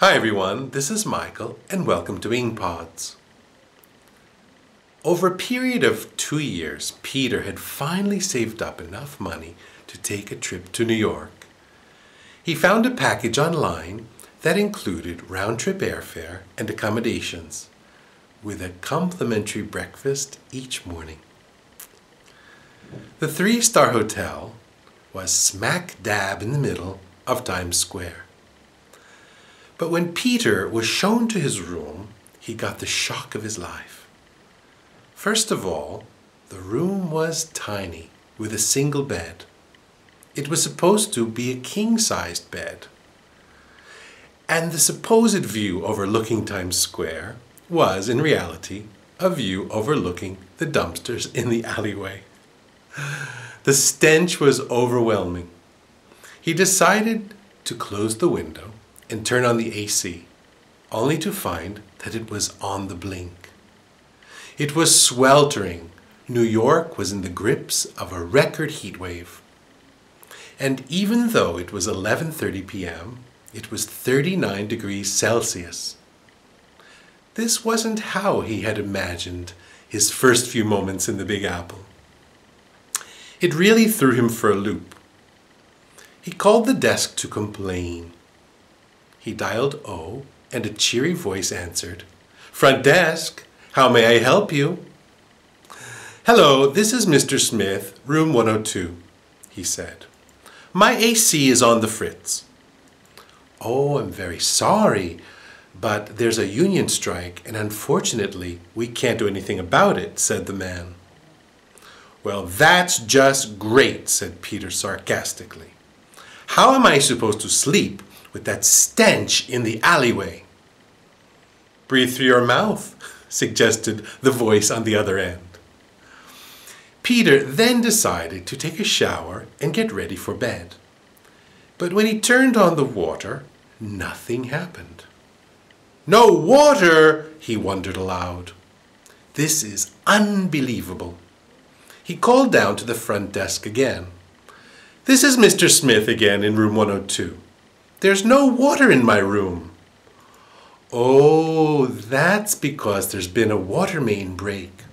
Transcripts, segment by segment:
Hi everyone, this is Michael and welcome to InkPods. Over a period of 2 years, Peter had finally saved up enough money to take a trip to New York. He found a package online that included round-trip airfare and accommodations, with a complimentary breakfast each morning. The 3-star hotel was smack dab in the middle of Times Square. But when Peter was shown to his room, he got the shock of his life. First of all, the room was tiny, with a single bed. It was supposed to be a king-sized bed. And the supposed view overlooking Times Square was, in reality, a view overlooking the dumpsters in the alleyway. The stench was overwhelming. He decided to close the window and turn on the AC, only to find that it was on the blink. It was sweltering. New York was in the grips of a record heat wave. And even though it was 11:30 p.m., it was 39 degrees Celsius. This wasn't how he had imagined his first few moments in the Big Apple. It really threw him for a loop. He called the desk to complain. He dialed O, and a cheery voice answered, "Front desk, how may I help you?" "Hello, this is Mr. Smith, room 102, he said. "My AC is on the fritz." "Oh, I'm very sorry, but there's a union strike, and unfortunately, we can't do anything about it," said the man. "Well, that's just great," said Peter sarcastically. "How am I supposed to sleep with that stench in the alleyway?" "Breathe through your mouth," suggested the voice on the other end. Peter then decided to take a shower and get ready for bed. But when he turned on the water, nothing happened. "No water!" he wondered aloud. "This is unbelievable." He called down to the front desk again. "This is Mr. Smith again in room 102. There's no water in my room." "Oh, that's because there's been a water main break.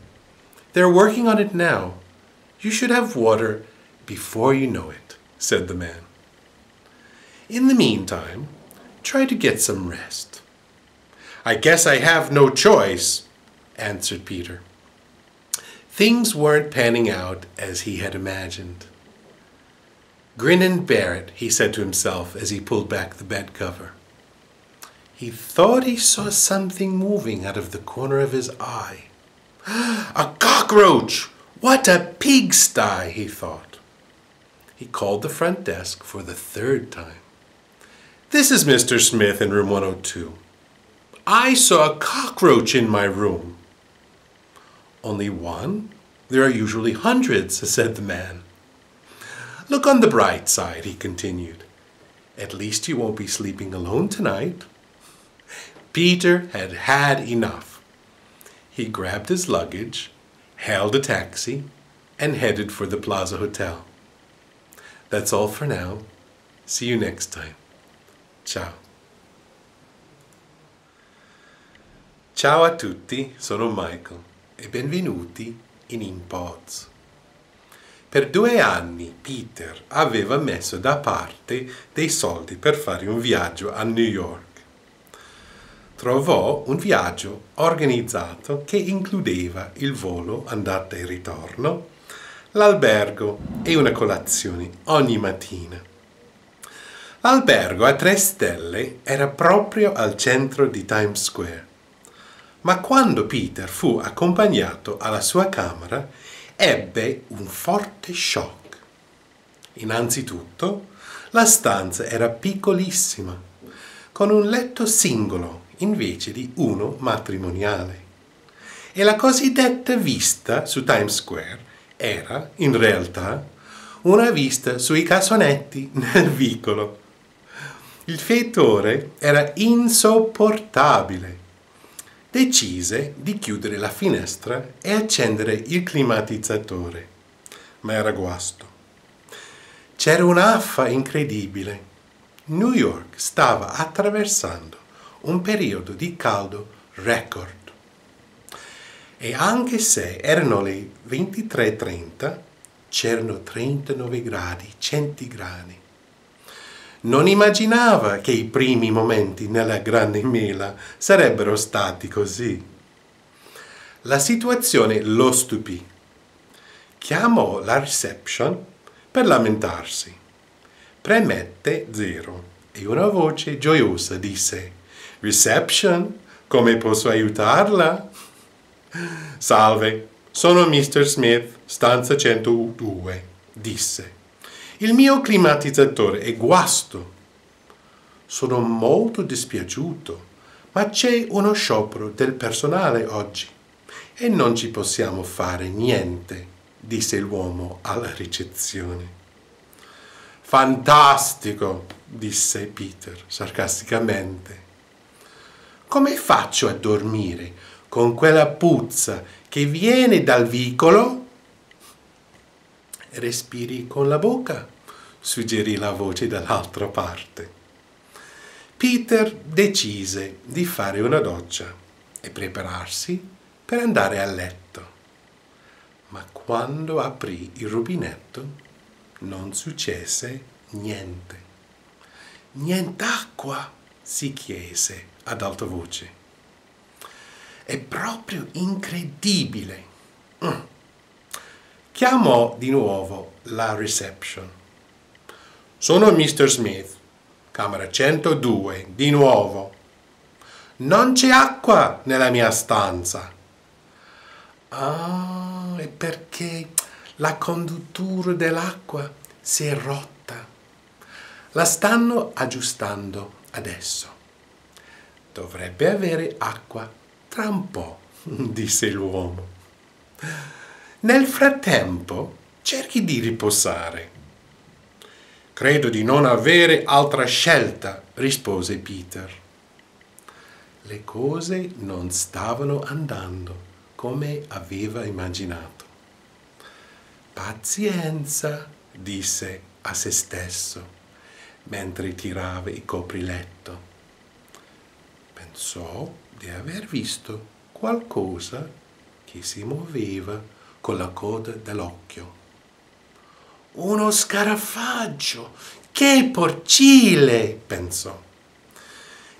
They're working on it now. You should have water before you know it," said the man. "In the meantime, try to get some rest." "I guess I have no choice," answered Peter. Things weren't panning out as he had imagined. "Grin and bear it," he said to himself as he pulled back the bed cover. He thought he saw something moving out of the corner of his eye. "A cockroach! What a pigsty!" he thought. He called the front desk for the 3rd time. "This is Mr. Smith in room 102. I saw a cockroach in my room." "Only one? There are usually hundreds," said the man. "Look on the bright side," he continued. "At least you won't be sleeping alone tonight." Peter had had enough. He grabbed his luggage, hailed a taxi, and headed for the Plaza Hotel. That's all for now. See you next time. Ciao. Ciao a tutti, sono Michael e benvenuti in InkPods. Per 2 anni Peter aveva messo da parte dei soldi per fare un viaggio a New York. Trovò un viaggio organizzato che includeva il volo andata e ritorno, l'albergo e una colazione ogni mattina. L'albergo a 3 stelle era proprio al centro di Times Square. Ma quando Peter fu accompagnato alla sua camera, ebbe un forte shock. Innanzitutto, la stanza era piccolissima, con un letto singolo invece di uno matrimoniale. E la cosiddetta vista su Times Square era, in realtà, una vista sui cassonetti nel vicolo. Il fetore era insopportabile. Decise di chiudere la finestra e accendere il climatizzatore, ma era guasto. C'era un'affa incredibile. New York stava attraversando un periodo di caldo record. E anche se erano le 23:30, c'erano 39 gradi centigradi. Non immaginava che i primi momenti nella Grande Mela sarebbero stati così. La situazione lo stupì. Chiamò la reception per lamentarsi. Premette 0 e una voce gioiosa disse: «Reception, come posso aiutarla?» «Salve, sono Mr. Smith, stanza 102», disse. «Il mio climatizzatore è guasto. Sono molto dispiaciuto, ma c'è uno sciopero del personale oggi e non ci possiamo fare niente», disse l'uomo alla ricezione. «Fantastico», disse Peter sarcasticamente. «Come faccio a dormire con quella puzza che viene dal vicolo?» «Respiri con la bocca», suggerì la voce dall'altra parte. Peter decise di fare una doccia e prepararsi per andare a letto. Ma quando aprì il rubinetto non successe niente. «Nient'acqua?» si chiese ad alta voce. «È proprio incredibile!» Chiamò di nuovo la reception. «Sono Mr. Smith, camera 102, di nuovo. Non c'è acqua nella mia stanza». «Ah, è perché la conduttura dell'acqua si è rotta. La stanno aggiustando adesso. Dovrebbe avere acqua tra un po'», disse l'uomo. «Nel frattempo cerchi di riposare». «Credo di non avere altra scelta», rispose Peter. Le cose non stavano andando come aveva immaginato. «Pazienza», disse a se stesso mentre tirava il copriletto. Pensò di aver visto qualcosa che si muoveva con la coda dell'occhio. «Uno scarafaggio! Che porcile!» pensò.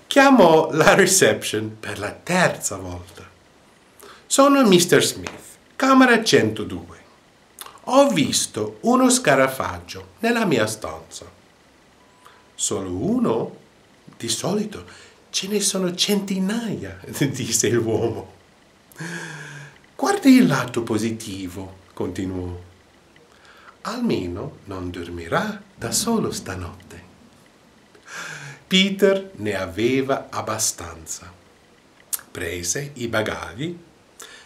Chiamò la reception per la terza volta. «Sono Mr. Smith, camera 102. Ho visto uno scarafaggio nella mia stanza». «Solo uno? Di solito ce ne sono centinaia», disse l'uomo. «Guardi il lato positivo», continuò. «Almeno non dormirà da solo stanotte». Peter ne aveva abbastanza. Prese i bagagli,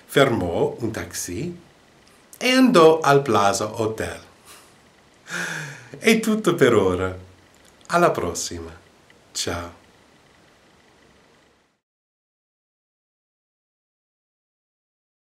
fermò un taxi e andò al Plaza Hotel. È tutto per ora. Alla prossima. Ciao.